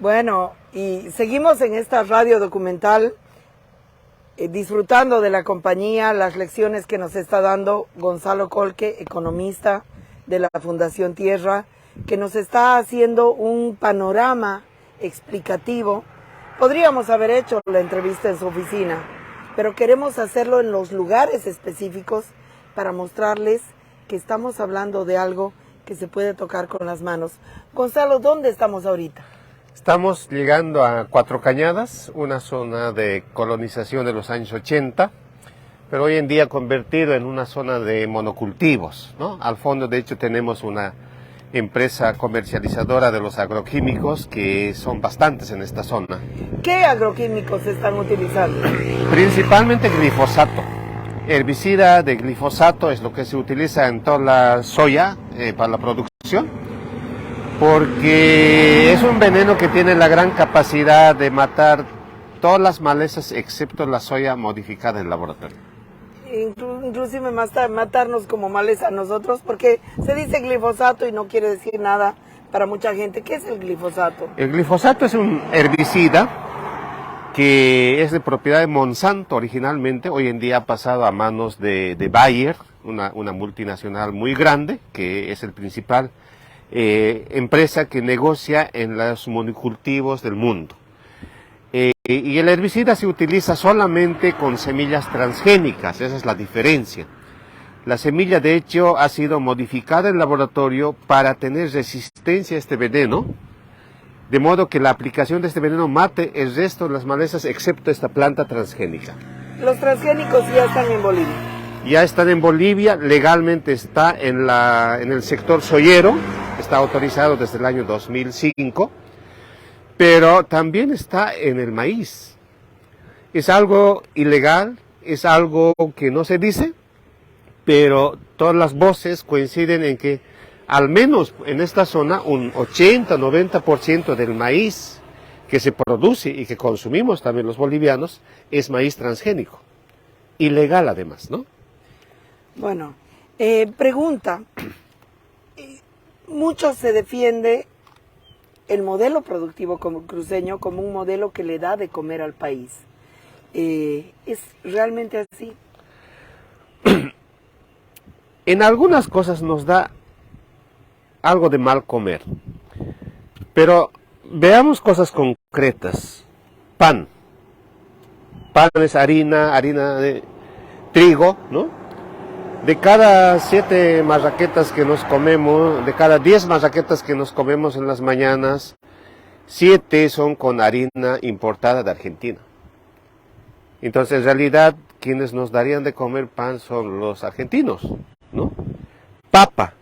Bueno, y seguimos en esta radio documental disfrutando de la compañía, las lecciones que nos está dando Gonzalo Colque, economista de la Fundación Tierra, que nos está haciendo un panorama explicativo. Podríamos haber hecho la entrevista en su oficina, pero queremos hacerlo en los lugares específicos para mostrarles que estamos hablando de algo que se puede tocar con las manos. Gonzalo, ¿dónde estamos ahorita? Estamos llegando a Cuatro Cañadas, una zona de colonización de los años 80, pero hoy en día convertido en una zona de monocultivos, ¿no? Al fondo, de hecho, tenemos una empresa comercializadora de los agroquímicos, que son bastantes en esta zona. ¿Qué agroquímicos se están utilizando? Principalmente glifosato. Herbicida de glifosato es lo que se utiliza en toda la soya para la producción, porque es un veneno que tiene la gran capacidad de matar todas las malezas excepto la soya modificada en laboratorio. Inclusive matarnos como maleza a nosotros, porque se dice glifosato y no quiere decir nada para mucha gente. ¿Qué es el glifosato? El glifosato es un herbicida que es de propiedad de Monsanto originalmente. Hoy en día ha pasado a manos de Bayer, una multinacional muy grande, que es el principal empresa que negocia en los monocultivos del mundo. Y el herbicida se utiliza solamente con semillas transgénicas, esa es la diferencia. La semilla, de hecho, ha sido modificada en laboratorio para tener resistencia a este veneno, de modo que la aplicación de este veneno mate el resto de las malezas excepto esta planta transgénica. Los transgénicos ya están en Bolivia. Ya están en Bolivia, legalmente está en el sector soyero, está autorizado desde el año 2005, pero también está en el maíz. Es algo ilegal, es algo que no se dice, pero todas las voces coinciden en que al menos en esta zona un 80-90% del maíz que se produce y que consumimos también los bolivianos es maíz transgénico, ilegal además, ¿no? Bueno, pregunta, mucho se defiende el modelo productivo como cruceño como un modelo que le da de comer al país. ¿Es realmente así? En algunas cosas nos da algo de mal comer, pero veamos cosas concretas. Pan es harina de trigo, ¿no? De cada 7 marraquetas que nos comemos, de cada 10 marraquetas que nos comemos en las mañanas, 7 son con harina importada de Argentina. Entonces, en realidad, quienes nos darían de comer pan son los argentinos, ¿no? Papa.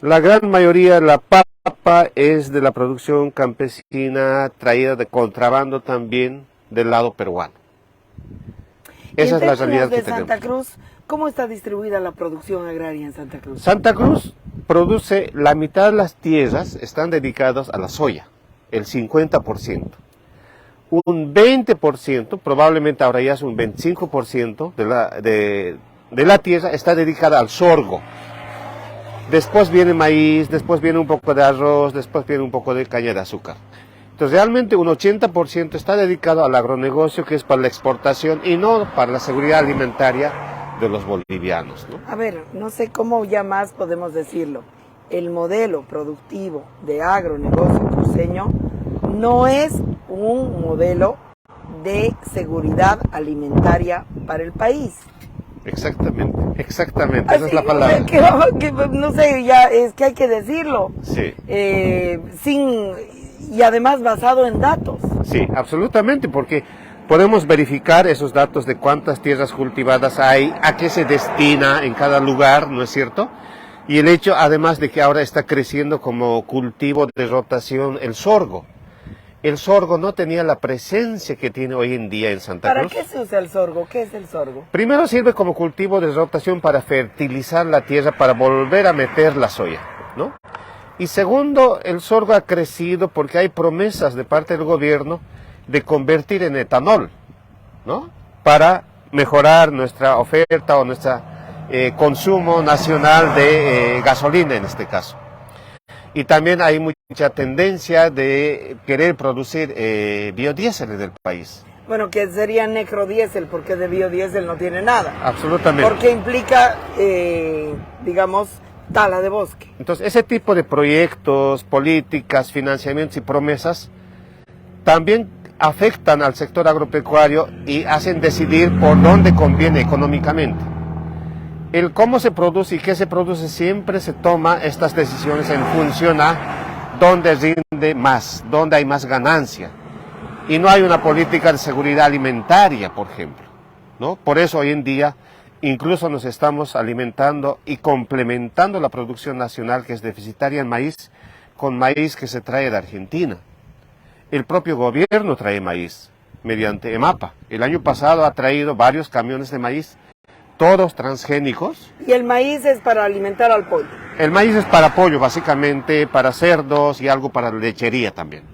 La gran mayoría de la papa es de la producción campesina, traída de contrabando también del lado peruano. Esa es la realidad que tenemos. Santa Cruz, ¿cómo está distribuida la producción agraria en Santa Cruz? Santa Cruz produce, la mitad de las tierras están dedicadas a la soya, el 50%. Un 20%, probablemente ahora ya es un 25% de la tierra está dedicada al sorgo. Después viene maíz, después viene un poco de arroz, después viene un poco de caña de azúcar. Entonces realmente un 80% está dedicado al agronegocio, que es para la exportación y no para la seguridad alimentaria de los bolivianos, ¿no? A ver, no sé cómo ya más podemos decirlo. El modelo productivo de agronegocio cruceño no es un modelo de seguridad alimentaria para el país. Exactamente, esa Así, es la palabra. No sé, ya es que hay que decirlo. Sí. Y además basado en datos. Sí, absolutamente, porque podemos verificar esos datos de cuántas tierras cultivadas hay, a qué se destina en cada lugar, ¿no es cierto? Y el hecho, además, de que ahora está creciendo como cultivo de rotación el sorgo. El sorgo no tenía la presencia que tiene hoy en día en Santa Cruz. ¿Para qué se usa el sorgo? ¿Qué es el sorgo? Primero sirve como cultivo de rotación para fertilizar la tierra, para volver a meter la soya, ¿no? Y segundo, el sorgo ha crecido porque hay promesas de parte del gobierno de convertir en etanol, ¿no? Para mejorar nuestra oferta o nuestro consumo nacional de gasolina en este caso. Y también hay mucha tendencia de querer producir biodiesel en el país. Bueno, que sería necrodiesel, porque de biodiesel no tiene nada. Absolutamente. Porque implica, digamos, tala de bosque. Entonces, ese tipo de proyectos, políticas, financiamientos y promesas también afectan al sector agropecuario y hacen decidir por dónde conviene económicamente. El cómo se produce y qué se produce, siempre se toma estas decisiones en función a dónde rinde más, dónde hay más ganancia. Y no hay una política de seguridad alimentaria, por ejemplo, ¿no? Por eso hoy en día incluso nos estamos alimentando y complementando la producción nacional, que es deficitaria en maíz, con maíz que se trae de Argentina. El propio gobierno trae maíz mediante EMAPA. El año pasado ha traído varios camiones de maíz, todos transgénicos. Y el maíz es para alimentar al pollo. El maíz es para pollo, básicamente, para cerdos y algo para lechería también.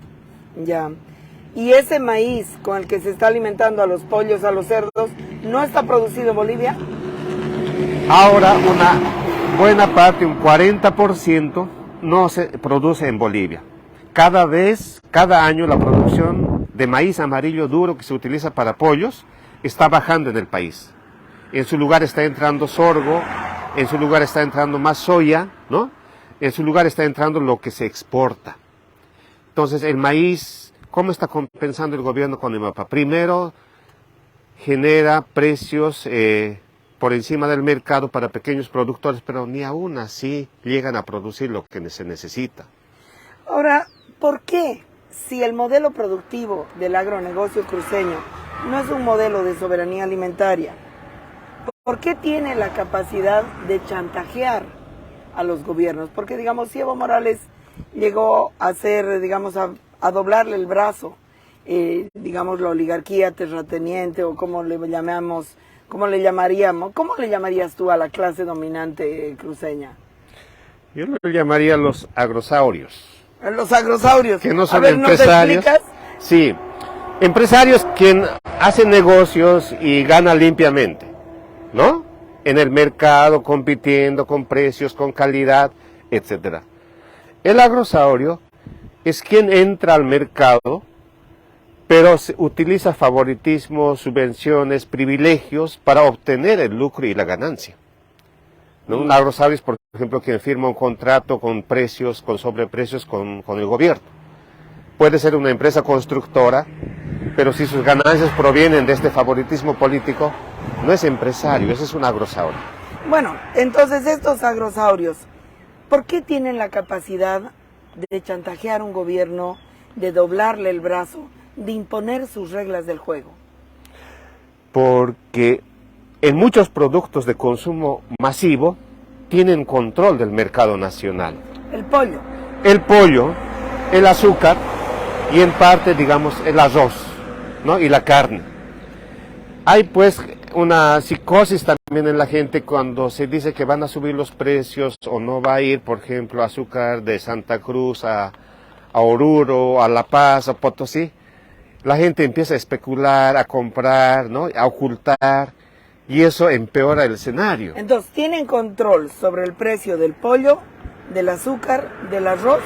Ya. Y ese maíz con el que se está alimentando a los pollos, a los cerdos, ¿no está producido en Bolivia? Ahora una buena parte, un 40%, no se produce en Bolivia. Cada año la producción de maíz amarillo duro que se utiliza para pollos está bajando en el país. En su lugar está entrando sorgo, en su lugar está entrando más soya, ¿no? En su lugar está entrando lo que se exporta. Entonces el maíz, ¿cómo está compensando el gobierno con EMAPA? Primero, genera precios por encima del mercado para pequeños productores, pero ni aún así llegan a producir lo que se necesita. Ahora, ¿por qué, si el modelo productivo del agronegocio cruceño no es un modelo de soberanía alimentaria, por qué tiene la capacidad de chantajear a los gobiernos? Porque, digamos, si Evo Morales llegó a hacer, digamos, a doblarle el brazo, digamos, la oligarquía terrateniente, o como le llamamos, ¿cómo le llamarías tú a la clase dominante cruceña? Yo le llamaría los agrosaurios. Los agrosaurios. Que no son a ver, empresarios. ¿nos explicas? Sí, empresarios que hacen negocios y ganan limpiamente, ¿no? En el mercado, compitiendo con precios, con calidad, etcétera. El agrosaurio es quien entra al mercado, pero utiliza favoritismo, subvenciones, privilegios para obtener el lucro y la ganancia, ¿no? Un agrosaurio es, por ejemplo, quien firma un contrato con precios, con sobreprecios con el gobierno. Puede ser una empresa constructora, pero si sus ganancias provienen de este favoritismo político, no es empresario, ese es un agrosaurio. Bueno, entonces estos agrosaurios, ¿por qué tienen la capacidad de chantajear a un gobierno, de doblarle el brazo, de imponer sus reglas del juego? Porque en muchos productos de consumo masivo tienen control del mercado nacional. El pollo. El pollo, el azúcar y en parte, digamos, el arroz, ¿no? Y la carne. Hay pues una psicosis también en la gente cuando se dice que van a subir los precios o no va a ir, por ejemplo, azúcar de Santa Cruz a Oruro, a La Paz, a Potosí. La gente empieza a especular, a comprar, ¿no? A ocultar, y eso empeora el escenario. Entonces, ¿tienen control sobre el precio del pollo, del azúcar, del arroz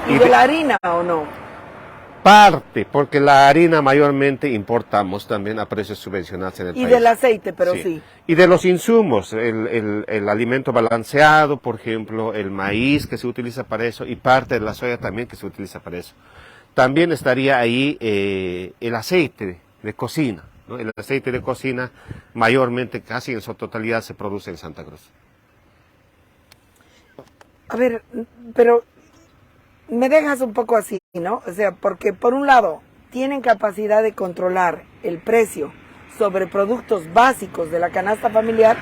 y de la harina o no? Parte, porque la harina mayormente importamos también a precios subvencionados en el país. Y del aceite, pero sí. Y de los insumos, el alimento balanceado, por ejemplo, el maíz que se utiliza para eso, y parte de la soya también que se utiliza para eso. También estaría ahí el aceite de cocina, ¿no? El aceite de cocina mayormente, casi en su totalidad, se produce en Santa Cruz. A ver, pero me dejas un poco así, ¿no? O sea, porque por un lado tienen capacidad de controlar el precio sobre productos básicos de la canasta familiar,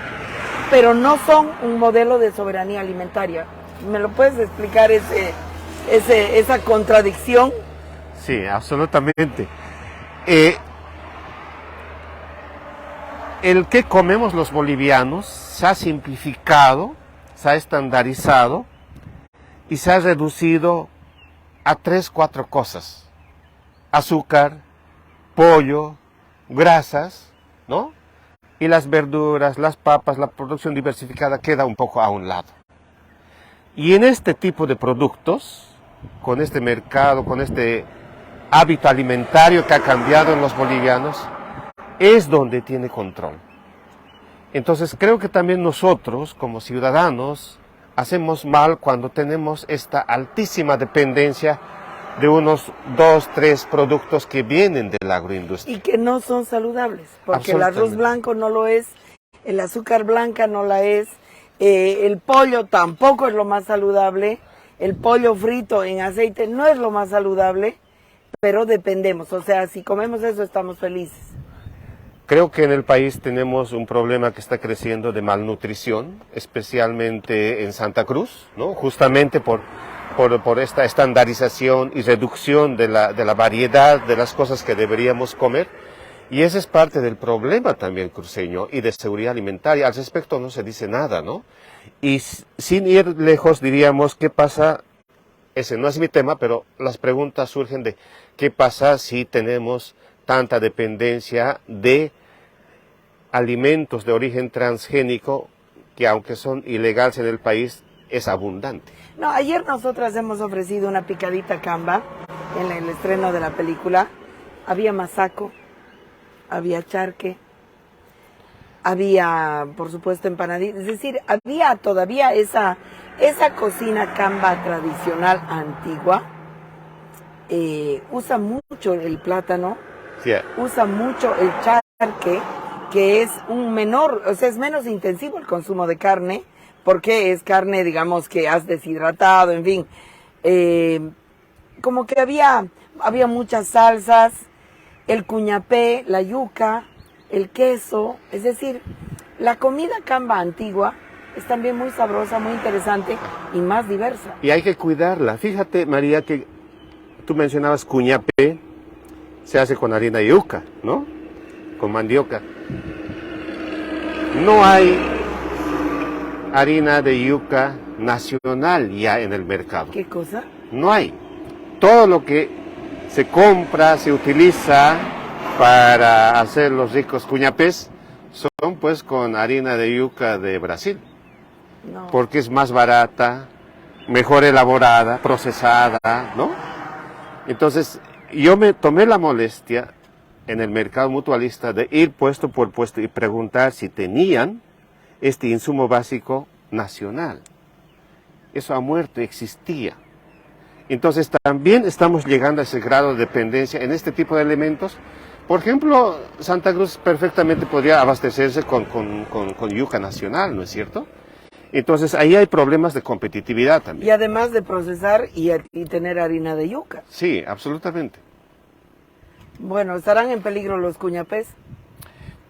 pero no son un modelo de soberanía alimentaria. ¿Me lo puedes explicar esa contradicción? Sí, absolutamente. El que comemos los bolivianos se ha simplificado, se ha estandarizado y se ha reducido a 3, 4 cosas: azúcar, pollo, grasas, ¿no? Y las verduras, las papas, la producción diversificada queda un poco a un lado. Y en este tipo de productos, con este mercado, con este hábito alimentario que ha cambiado en los bolivianos, es donde tiene control. Entonces creo que también nosotros, como ciudadanos, hacemos mal cuando tenemos esta altísima dependencia de unos 2, 3 productos que vienen de la agroindustria. Y que no son saludables, porque el arroz blanco no lo es, el azúcar blanca no la es, el pollo tampoco es lo más saludable, el pollo frito en aceite no es lo más saludable, pero dependemos, o sea, si comemos eso estamos felices. Creo que en el país tenemos un problema que está creciendo de malnutrición, especialmente en Santa Cruz, ¿no? Justamente por esta estandarización y reducción de la variedad de las cosas que deberíamos comer. Y ese es parte del problema también cruceño y de seguridad alimentaria. Al respecto no se dice nada, ¿no? Y sin ir lejos diríamos, ¿qué pasa? Ese no es mi tema, pero las preguntas surgen de ¿qué pasa si tenemos tanta dependencia de alimentos de origen transgénico que aunque son ilegales en el país, es abundante? No, ayer nosotras hemos ofrecido una picadita camba en el estreno de la película. Había masaco, había charque, había, por supuesto, empanaditas. Es decir, había todavía esa cocina camba tradicional antigua. Usa mucho el plátano, Sí. usa mucho el charque, que es un menor, o sea, es menos intensivo el consumo de carne, porque es carne, digamos, que has deshidratado, en fin. Como que había muchas salsas, el cuñapé, la yuca, el queso, es decir, la comida camba antigua es también muy sabrosa, muy interesante y más diversa. Y hay que cuidarla. Fíjate, María, que tú mencionabas cuñapé, se hace con harina de yuca, ¿no? Con mandioca. No hay harina de yuca nacional ya en el mercado. ¿Qué cosa? No hay. Todo lo que se compra, se utiliza para hacer los ricos cuñapés son pues con harina de yuca de Brasil. No. Porque es más barata, mejor elaborada, procesada, ¿no? Entonces, yo me tomé la molestia en el mercado mutualista de ir puesto por puesto y preguntar si tenían este insumo básico nacional. Eso ha muerto, existía. Entonces también estamos llegando a ese grado de dependencia en este tipo de elementos. Por ejemplo, Santa Cruz perfectamente podría abastecerse con yuca nacional, ¿no es cierto? Entonces ahí hay problemas de competitividad también. Y además de procesar y tener harina de yuca. Sí, absolutamente. Bueno, ¿estarán en peligro los cuñapés?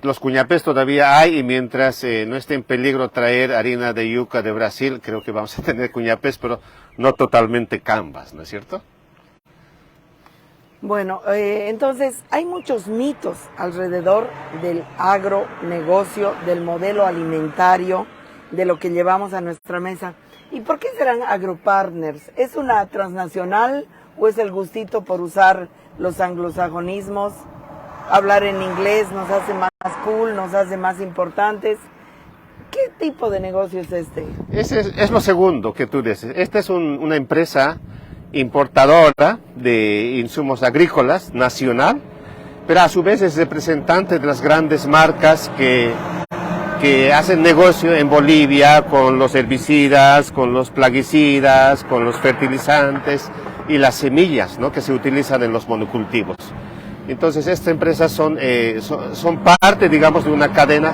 Los cuñapés todavía hay y mientras no esté en peligro traer harina de yuca de Brasil, creo que vamos a tener cuñapés, pero no totalmente cambas, ¿no es cierto? Bueno, entonces hay muchos mitos alrededor del agronegocio, del modelo alimentario, de lo que llevamos a nuestra mesa. ¿Y por qué serán agropartners? ¿Es una transnacional o es el gustito por usar los anglosajonismos? Hablar en inglés nos hace más cool, nos hace más importantes. ¿Qué tipo de negocio es este? Ese es lo segundo que tú dices. Esta es una empresa importadora de insumos agrícolas nacional, pero a su vez es representante de las grandes marcas que hacen negocio en Bolivia con los herbicidas, con los plaguicidas, con los fertilizantes y las semillas, ¿no?, que se utilizan en los monocultivos. Entonces estas empresas son parte, digamos, de una cadena.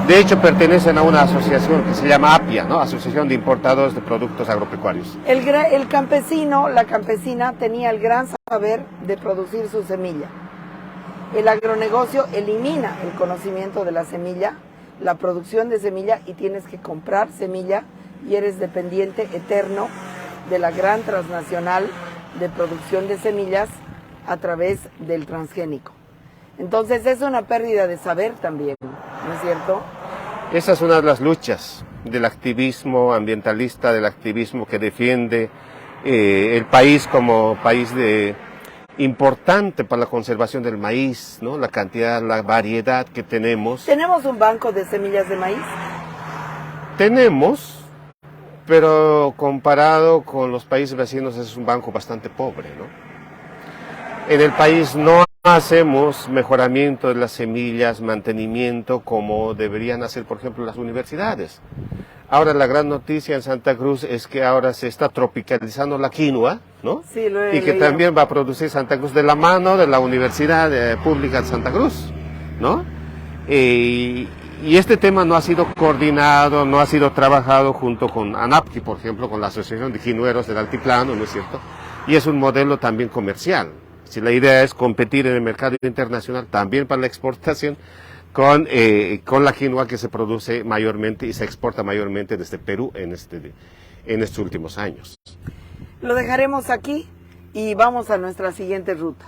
De hecho pertenecen a una asociación que se llama APIA, ¿no?, Asociación de Importadores de Productos Agropecuarios. El campesino, la campesina tenía el gran saber de producir su semilla. El agronegocio elimina el conocimiento de la semilla, la producción de semilla, y tienes que comprar semilla y eres dependiente eterno de la gran transnacional de producción de semillas a través del transgénico. Entonces es una pérdida de saber también, ¿no es cierto? Esa es una de las luchas del activismo ambientalista, del activismo que defiende el país como país importante para la conservación del maíz, ¿no? La cantidad, la variedad que tenemos. ¿Tenemos un banco de semillas de maíz? Tenemos, pero comparado con los países vecinos es un banco bastante pobre, ¿no? En el país no hacemos mejoramiento de las semillas, mantenimiento como deberían hacer, por ejemplo, las universidades. Ahora la gran noticia en Santa Cruz es que ahora se está tropicalizando la quinoa, ¿no? Sí, lo he y que leído. también va a producir Santa Cruz de la mano de la Universidad Pública de Santa Cruz, ¿no? Y este tema no ha sido coordinado, no ha sido trabajado junto con ANAPQUI, por ejemplo, con la Asociación de Quinueros del Altiplano, ¿no es cierto? Y es un modelo también comercial. Si la idea es competir en el mercado internacional, también para la exportación, con la quinoa que se produce mayormente y se exporta mayormente desde Perú en estos últimos años. Lo dejaremos aquí y vamos a nuestra siguiente ruta.